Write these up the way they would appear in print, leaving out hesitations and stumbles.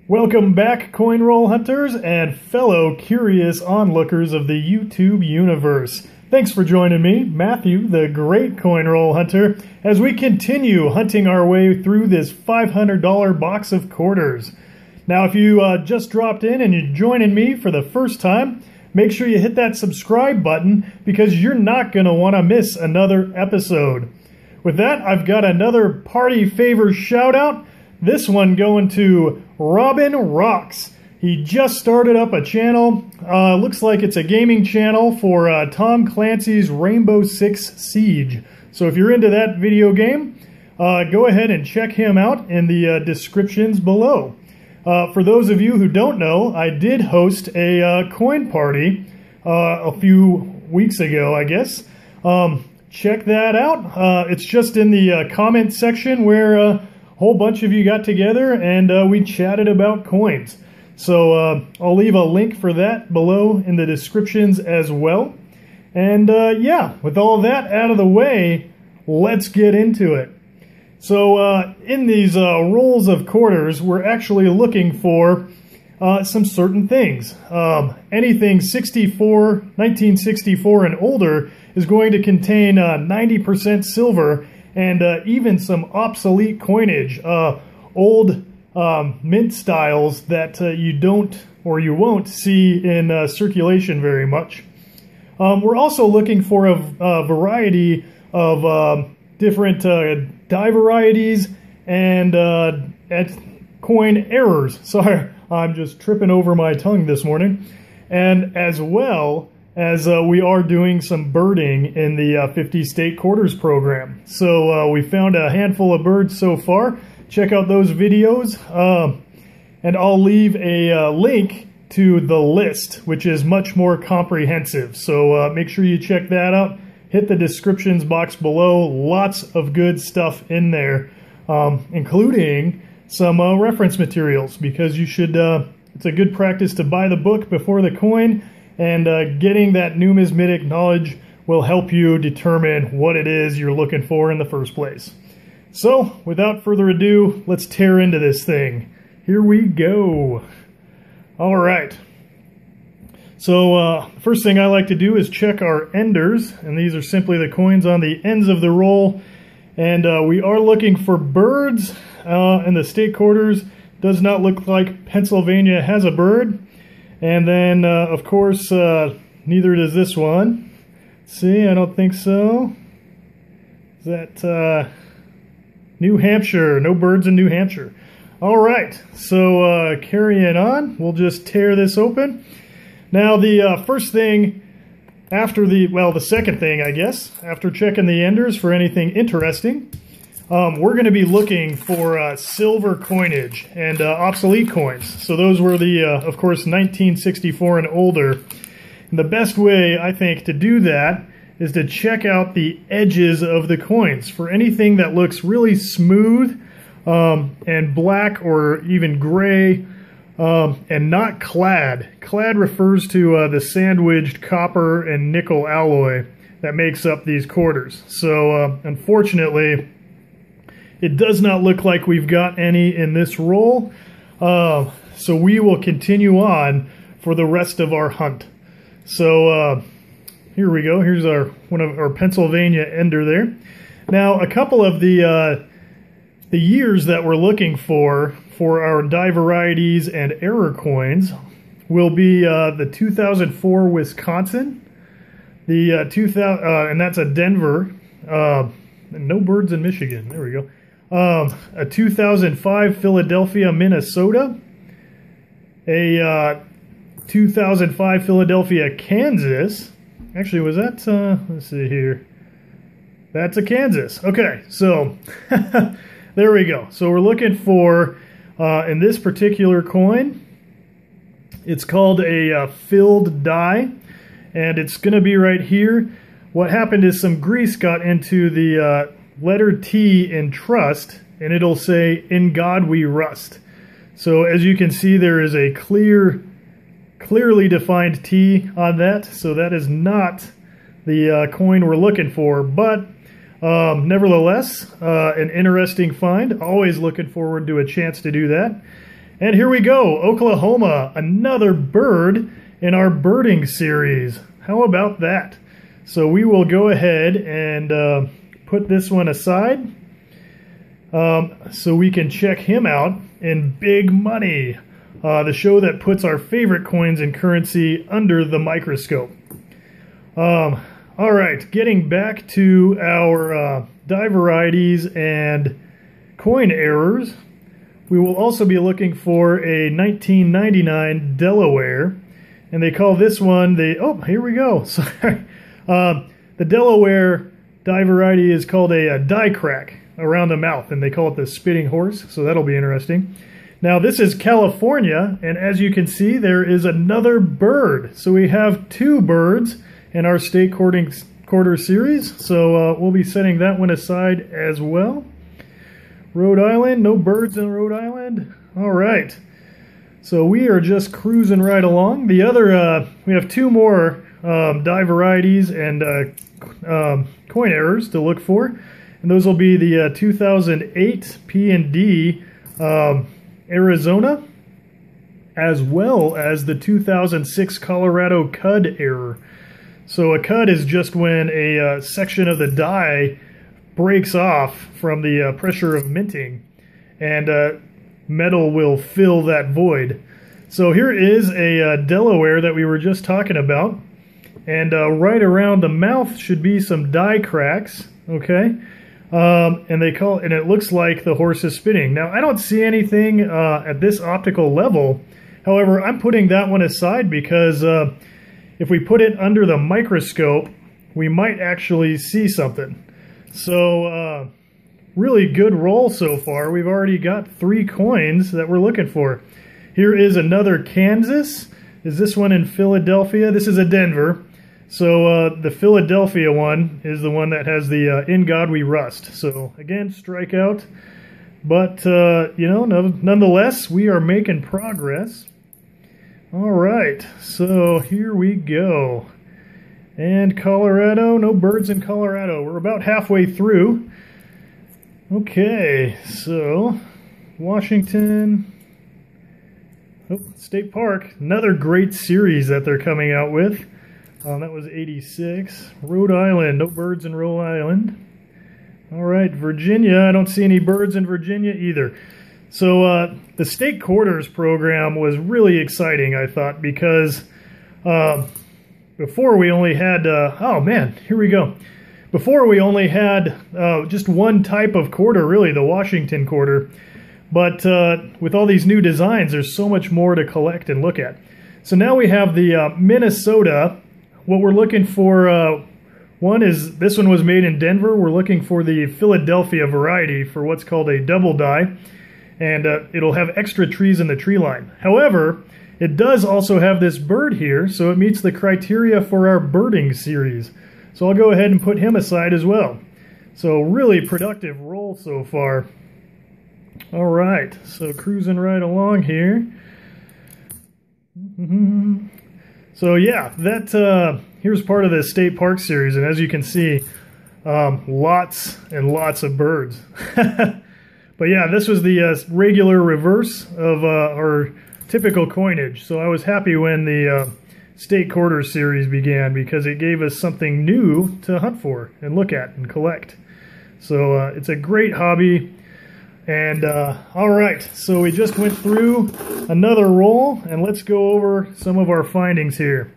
Welcome back, coin roll hunters and fellow curious onlookers of the YouTube universe. Thanks for joining me, Matthew, the great coin roll hunter, as we continue hunting our way through this $500 box of quarters. Now, if you just dropped in and you're joining me for the first time, make sure you hit that subscribe button because you're not going to want to miss another episode. With that, I've got another party favor shout out. This one going to Robinrocks. He just started up a channel. Looks like it's a gaming channel for Tom Clancy's Rainbow Six Siege. So if you're into that video game, go ahead and check him out in the descriptions below. For those of you who don't know, I did host a coin party a few weeks ago, I guess. Check that out. It's just in the comment section where a whole bunch of you got together and we chatted about coins. So I'll leave a link for that below in the descriptions as well. And yeah, with all that out of the way, let's get into it. So in these rolls of quarters, we're actually looking for some certain things. Anything 1964 and older is going to contain 90% silver and even some obsolete coinage, old mint styles that you don't or you won't see in circulation very much. We're also looking for a variety of different die varieties and coin errors. Sorry, I'm just tripping over my tongue this morning. And as well as we are doing some birding in the 50 state quarters program. So we found a handful of birds so far. Check out those videos. And I'll leave a link to the list, which is much more comprehensive. So make sure you check that out. Hit the descriptions box below. Lots of good stuff in there, including some reference materials, because you should, it's a good practice to buy the book before the coin, and getting that numismatic knowledge will help you determine what it is you're looking for in the first place. So, without further ado, let's tear into this thing. Here we go. All right. So, the first thing I like to do is check our enders, and these are simply the coins on the ends of the roll. And we are looking for birds, and the state quarters does not look like Pennsylvania has a bird. And then, of course, neither does this one. See, I don't think so. Is that New Hampshire? No birds in New Hampshire. All right, so carrying on, we'll just tear this open. Now, the first thing after the second thing, I guess, after checking the enders for anything interesting, we're going to be looking for silver coinage and obsolete coins. So those were the, of course, 1964 and older. And the best way, I think, to do that is to check out the edges of the coins. For anything that looks really smooth and black or even gray and not clad. Clad refers to the sandwiched copper and nickel alloy that makes up these quarters. So unfortunately, it does not look like we've got any in this roll, so we will continue on for the rest of our hunt. So here we go. Here's one of our Pennsylvania ender there. Now, a couple of the years that we're looking for our die varieties and error coins will be the 2004 Wisconsin, the and that's a Denver. No birds in Michigan. There we go. A 2005 Philadelphia, Minnesota, a 2005 Philadelphia, Kansas. Actually, was that, let's see here. That's a Kansas. Okay, so there we go. So we're looking for, in this particular coin, it's called a filled die, and it's going to be right here. What happened is some grease got into the letter T in trust, and it'll say, "In God we rust." So as you can see, there is a clearly defined T on that, so that is not the coin we're looking for, but nevertheless, an interesting find. Always looking forward to a chance to do that. And here we go, Oklahoma, another bird in our birding series. How about that? So we will go ahead and put this one aside so we can check him out in Big Money, the show that puts our favorite coins and currency under the microscope. All right, getting back to our die varieties and coin errors, we will also be looking for a 1999 Delaware, and they call this one the, oh, here we go, sorry. The Delaware die variety is called a die crack around the mouth, and they call it the spitting horse, so that'll be interesting. Now this is California, and as you can see, there is another bird. So we have two birds in our state quarter series, so we'll be setting that one aside as well. Rhode Island, no birds in Rhode Island. All right, so we are just cruising right along. The other, we have two more die varieties and coin errors to look for, and those will be the 2008 P&D Arizona, as well as the 2006 Colorado Hud Error. So a cud is just when a section of the die breaks off from the pressure of minting, and metal will fill that void. So here is a Delaware that we were just talking about, and right around the mouth should be some die cracks, okay? And it looks like the horse is spitting. Now I don't see anything at this optical level. However, I'm putting that one aside because if we put it under the microscope, we might actually see something. So really good roll so far. We've already got 3 coins that we're looking for. Here is another Kansas. Is this one in Philadelphia? This is a Denver. So the Philadelphia one is the one that has the In God We Rust. So again, strikeout. But, you know, nonetheless, we are making progress. All right, so here we go. And Colorado, no birds in Colorado. We're about halfway through. Okay, so Washington, State Park, another great series that they're coming out with. That was 86. Rhode Island, no birds in Rhode Island. All right, Virginia, I don't see any birds in Virginia either. So the state quarters program was really exciting, I thought, because before we only had, oh man, here we go. Before we only had just one type of quarter, really, the Washington quarter. But with all these new designs, there's so much more to collect and look at. So now we have the Minnesota. What we're looking for, one is, this one was made in Denver. We're looking for the Philadelphia variety for what's called a double die. And it'll have extra trees in the tree line. However, it does also have this bird here, so it meets the criteria for our birding series. So I'll go ahead and put him aside as well. So really productive roll so far. All right, so cruising right along here. So yeah, that here's part of the state park series, and as you can see, lots and lots of birds. But yeah, this was the regular reverse of our typical coinage. So I was happy when the state quarter series began because it gave us something new to hunt for and look at and collect. So it's a great hobby. And all right, so we just went through another roll, and let's go over some of our findings here.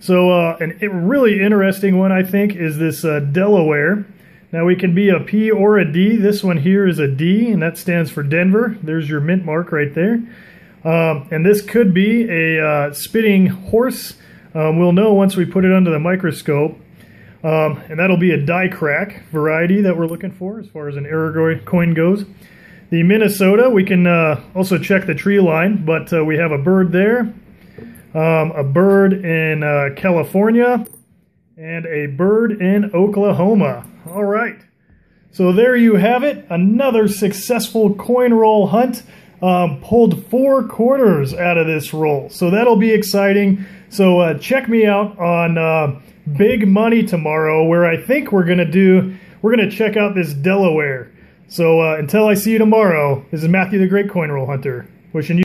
So a really interesting one, I think, is this Delaware. Now we can be a P or a D. This one here is a D, and that stands for Denver. There's your mint mark right there. And this could be a spitting horse. We'll know once we put it under the microscope. And that'll be a die crack variety that we're looking for as far as an error coin goes. The Minnesota, we can also check the tree line, but we have a bird there, a bird in California, and a bird in Oklahoma. All right, so there you have it, another successful coin roll hunt. Pulled 4 quarters out of this roll, so that'll be exciting. So check me out on Big Money tomorrow, where I think we're gonna check out this Delaware. So until I see you tomorrow, this is Matthew the Great Coin Roll Hunter, wishing you